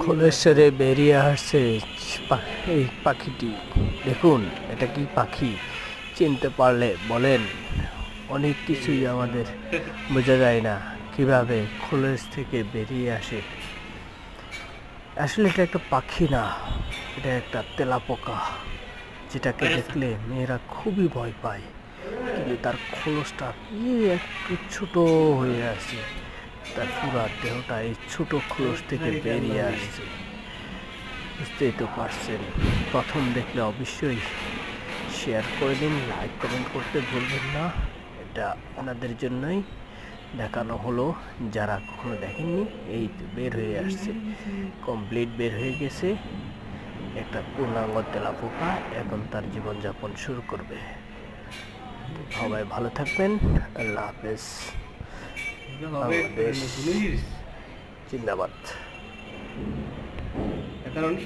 খোলস ছেড়ে বেরিয়ে আসছে এই পাখিটি। দেখুন এটা কি পাখি, চিনতে পারলে বলেন। অনেক কিছুই আমাদের বোঝা যায় না কিভাবে খোলস থেকে বেরিয়ে আসে। আসলে এটা একটা পাখি না, এটা একটা তেলাপোকা, যেটাকে দেখলে মেয়েরা খুবই ভয় পায়। কিন্তু তার খোলসটা কি একটু ছোট হয়ে আছে, তার পুরা দেহটা এই ছোট খোলস থেকে বেরিয়ে আসছে। বুঝতেই তো পারছেন। প্রথম দেখলে অবশ্যই শেয়ার করে দিন, লাইক কমেন্ট করতে ভুলবেন না। এটা আপনাদের জন্যই দেখানো হলো, যারা কখনো দেখেননি। এই তো বের হয়ে আসছে, কমপ্লিট বের হয়ে গেছে। একটা পূর্ণাঙ্গ তেলাপোকা এখন তার জীবনযাপন শুরু করবে। সবাই ভালো থাকবেন, আল্লাহ হাফেজ। বাংলাদেশ জিন্দাবাদ।